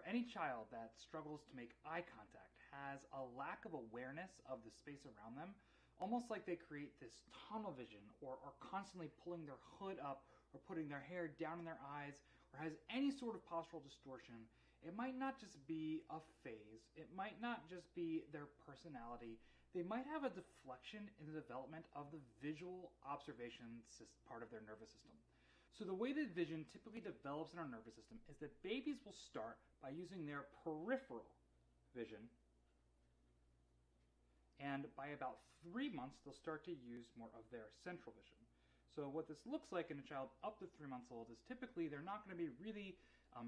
any child that struggles to make eye contact has a lack of awareness of the space around them, almost like they create this tunnel vision or are constantly pulling their hood up or putting their hair down in their eyes or has any sort of postural distortion, it might not just be a phase, it might not just be their personality, they might have a deflection in the development of the visual observation part of their nervous system. So the way that vision typically develops in our nervous system is that babies will start by using their peripheral vision, and by about 3 months they'll start to use more of their central vision. So what this looks like in a child up to 3 months old is typically they're not going to be really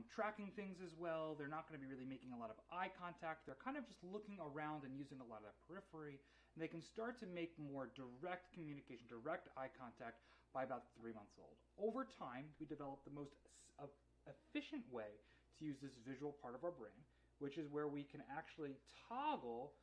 tracking things as well, they're not going to be really making a lot of eye contact, they're kind of just looking around and using a lot of that periphery, and they can start to make more direct communication, direct eye contact by about 3 months old. Over time, we develop the most efficient way to use this visual part of our brain, which is where we can actually toggle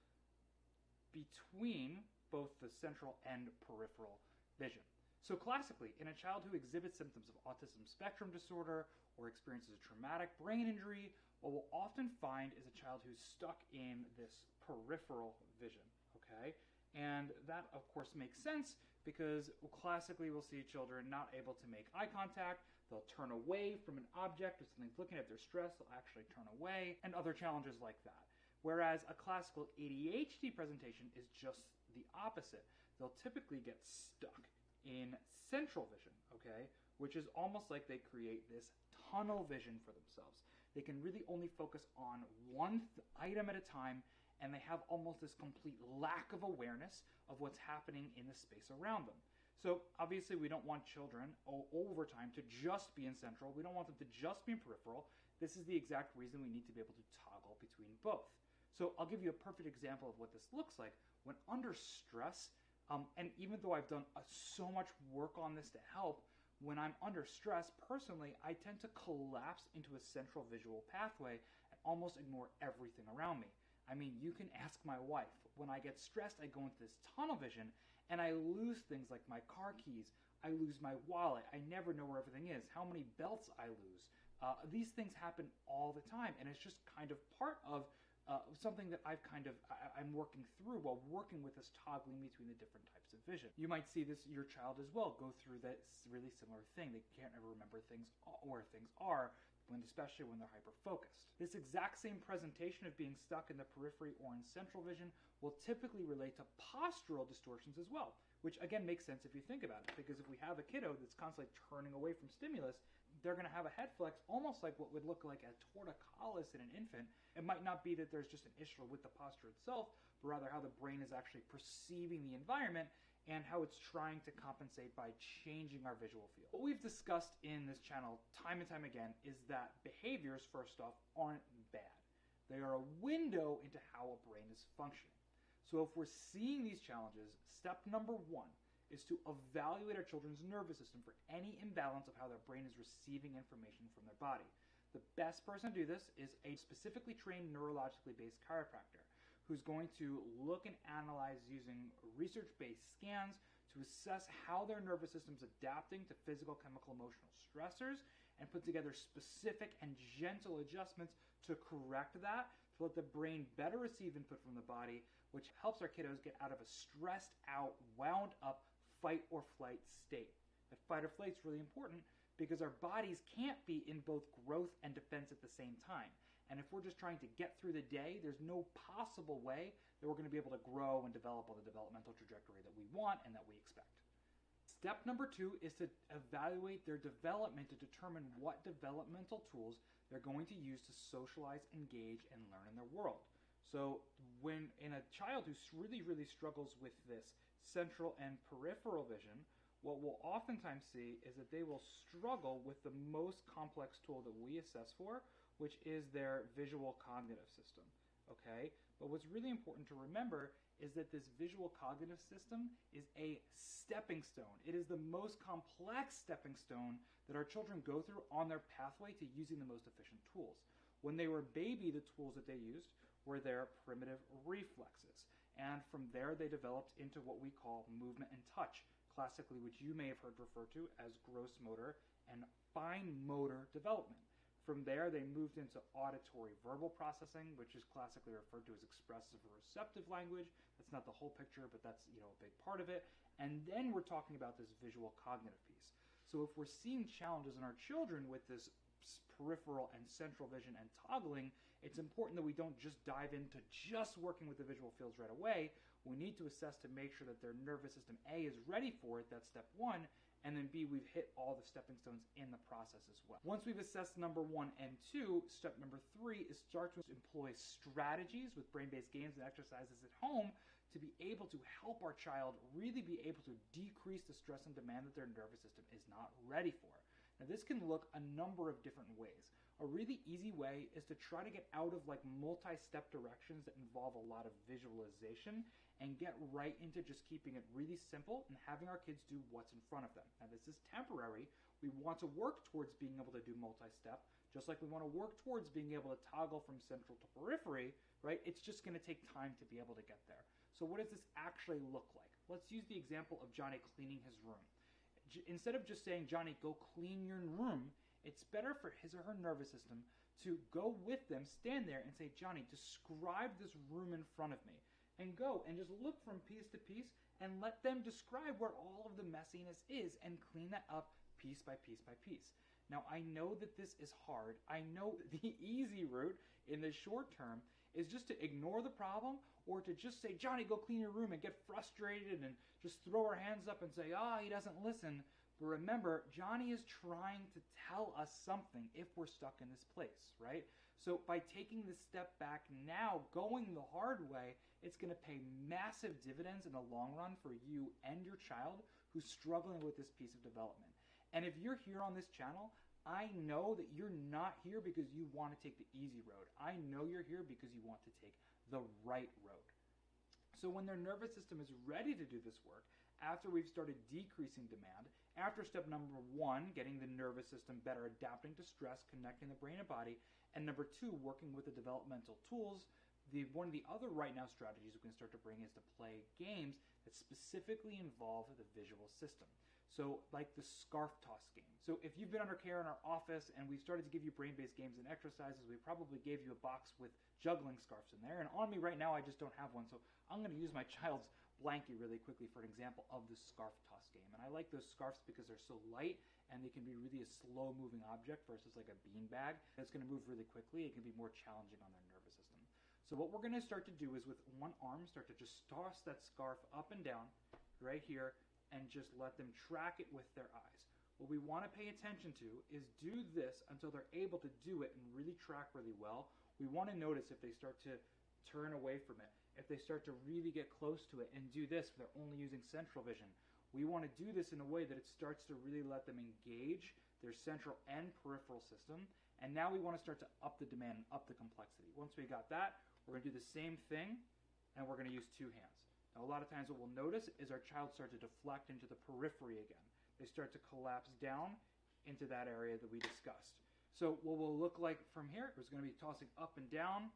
between both the central and peripheral vision. So classically, in a child who exhibits symptoms of autism spectrum disorder or experiences a traumatic brain injury, what we'll often find is a child who's stuck in this peripheral vision, okay? And that, of course, makes sense because classically we'll see children not able to make eye contact, they'll turn away from an object, if something's looking at their stress, they'll actually turn away, and other challenges like that. Whereas a classical ADHD presentation is just the opposite. They'll typically get stuck in central vision, okay, which is almost like they create this tunnel vision for themselves. They can really only focus on one item at a time, and they have almost this complete lack of awareness of what's happening in the space around them. So obviously we don't want children over time to just be in central. We don't want them to just be in peripheral. This is the exact reason we need to be able to toggle between both. So I'll give you a perfect example of what this looks like. When under stress, and even though I've done so much work on this to help, when I'm under stress, personally, I tend to collapse into a central visual pathway and almost ignore everything around me. I mean, you can ask my wife. When I get stressed, I go into this tunnel vision and I lose things like my car keys. I lose my wallet. I never know where everything is, how many belts I lose. These things happen all the time, and it's just kind of part of something that I'm working through while working with this toggling between the different types of vision. You might see this, your child as well, go through that really similar thing. They can't ever remember things where things are, especially when they're hyper-focused. This exact same presentation of being stuck in the periphery or in central vision will typically relate to postural distortions as well, which again makes sense if you think about it, because if we have a kiddo that's constantly turning away from stimulus, they're going to have a head flex almost like what would look like a torticollis in an infant. It might not be that there's just an issue with the posture itself, but rather how the brain is actually perceiving the environment and how it's trying to compensate by changing our visual field. What we've discussed in this channel time and time again is that behaviors, first off, aren't bad. They are a window into how a brain is functioning. So if we're seeing these challenges, step number one is to evaluate our children's nervous system for any imbalance of how their brain is receiving information from their body. The best person to do this is a specifically trained neurologically based chiropractor who's going to look and analyze using research-based scans to assess how their nervous system is adapting to physical, chemical, emotional stressors and put together specific and gentle adjustments to correct that, to let the brain better receive input from the body, which helps our kiddos get out of a stressed out, wound up fight or flight state. That fight or flight is really important because our bodies can't be in both growth and defense at the same time. And if we're just trying to get through the day, there's no possible way that we're going to be able to grow and develop on the developmental trajectory that we want and that we expect. Step number two is to evaluate their development to determine what developmental tools they're going to use to socialize, engage, and learn in their world. So when in a child who really struggles with this central and peripheral vision, what we'll oftentimes see is that they will struggle with the most complex tool that we assess for, which is their visual cognitive system. Okay? But what's really important to remember is that this visual cognitive system is a stepping stone. It is the most complex stepping stone that our children go through on their pathway to using the most efficient tools. When they were baby, the tools that they used were their primitive reflexes. And from there, they developed into what we call movement and touch, classically, which you may have heard referred to as gross motor and fine motor development. From there, they moved into auditory verbal processing, which is classically referred to as expressive or receptive language. That's not the whole picture, but that's a big part of it. And then we're talking about this visual cognitive piece. So if we're seeing challenges in our children with this peripheral and central vision and toggling, it's important that we don't just dive into just working with the visual fields right away. We need to assess to make sure that their nervous system, A, is ready for it. That's step one. And then B, we've hit all the stepping stones in the process as well. Once we've assessed number 1 and 2, step number 3 is start to employ strategies with brain-based games and exercises at home to be able to help our child really be able to decrease the stress and demand that their nervous system is not ready for. Now, this can look a number of different ways. A really easy way is to try to get out of multi-step directions that involve a lot of visualization and get right into just keeping it really simple and having our kids do what's in front of them. Now, this is temporary. We want to work towards being able to do multi-step, just like we want to work towards being able to toggle from central to periphery, right? It's just going to take time to be able to get there. So what does this actually look like? Let's use the example of Johnny cleaning his room. Instead of just saying, Johnny, go clean your room, it's better for his or her nervous system to go with them, stand there and say, Johnny, describe this room in front of me. And go and just look from piece to piece and let them describe where all of the messiness is and clean that up piece by piece by piece. Now, I know that this is hard. I know the easy route in the short term is just to ignore the problem or to just say, Johnny, go clean your room and get frustrated and just throw our hands up and say, he doesn't listen. But remember, Johnny is trying to tell us something if we're stuck in this place, right? So by taking this step back now, going the hard way, it's going to pay massive dividends in the long run for you and your child who's struggling with this piece of development. And if you're here on this channel, I know that you're not here because you want to take the easy road. I know you're here because you want to take the right road. So when their nervous system is ready to do this work, after we've started decreasing demand, after step number 1, getting the nervous system better adapting to stress, connecting the brain and body, and number 2, working with the developmental tools, one of the other right now strategies we can start to bring is to play games that specifically involve the visual system. So like the scarf toss game. So if you've been under care in our office and we started to give you brain-based games and exercises, we probably gave you a box with juggling scarves in there. And on me right now, I just don't have one. So I'm going to use my child's blankie really quickly for an example of the scarf toss game. And I like those scarves because they're so light and they can be really a slow-moving object versus like a bean bag that's going to move really quickly. It can be more challenging on their nervous system. So what we're going to start to do is with one arm, start to just toss that scarf up and down right here and just let them track it with their eyes. What we want to pay attention to is do this until they're able to do it and really track really well. We want to notice if they start to turn away from it, if they start to really get close to it and do this, if they're only using central vision. We want to do this in a way that it starts to really let them engage their central and peripheral system. And now we want to start to up the demand and up the complexity. Once we got that, we're going to do the same thing, and we're going to use 2 hands. Now, a lot of times what we'll notice is our child start to deflect into the periphery again. They start to collapse down into that area that we discussed. So what will look like from here is going to be tossing up and down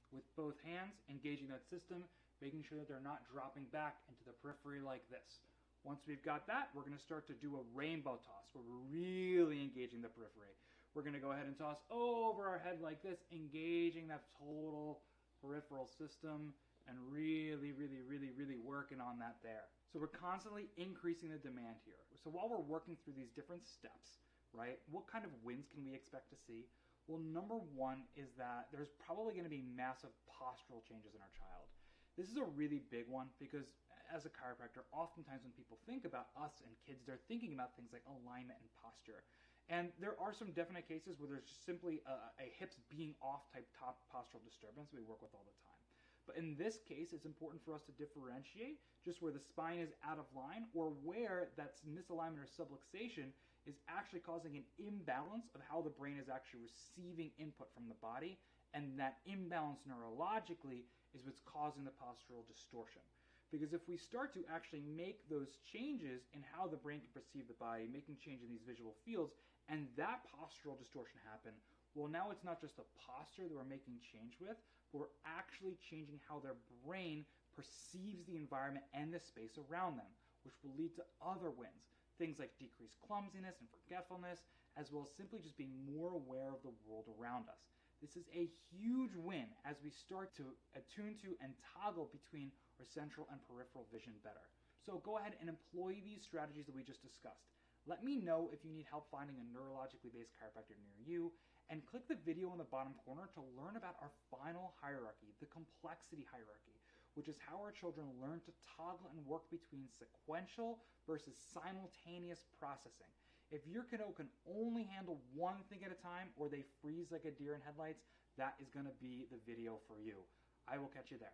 with both hands, engaging that system, making sure that they're not dropping back into the periphery like this. Once we've got that, we're going to start to do a rainbow toss where we're really engaging the periphery. We're going to go ahead and toss over our head like this, engaging that total peripheral system and really, really, really, really working on that there. So we're constantly increasing the demand here. So while we're working through these different steps, right, what kind of wins can we expect to see? Well, number 1 is that there's probably going to be massive postural changes in our child. This is a really big one because as a chiropractor, oftentimes when people think about us and kids, they're thinking about things like alignment and posture. And there are some definite cases where there's just simply a hips being off type top postural disturbance we work with all the time. But in this case, it's important for us to differentiate just where the spine is out of line or where that misalignment or subluxation is actually causing an imbalance of how the brain is actually receiving input from the body. And that imbalance neurologically is what's causing the postural distortion. Because if we start to actually make those changes in how the brain can perceive the body, making change in these visual fields, and that postural distortion happen, well, now it's not just the posture that we're making change with, but we're actually changing how their brain perceives the environment and the space around them, which will lead to other wins. Things like decreased clumsiness and forgetfulness, as well as simply just being more aware of the world around us. This is a huge win as we start to attune to and toggle between our central and peripheral vision better. So go ahead and employ these strategies that we just discussed. Let me know if you need help finding a neurologically based chiropractor near you, and click the video in the bottom corner to learn about our final hierarchy, the complexity hierarchy, which is how our children learn to toggle and work between sequential versus simultaneous processing. If your kiddo can only handle one thing at a time, or they freeze like a deer in headlights, that is going to be the video for you. I will catch you there.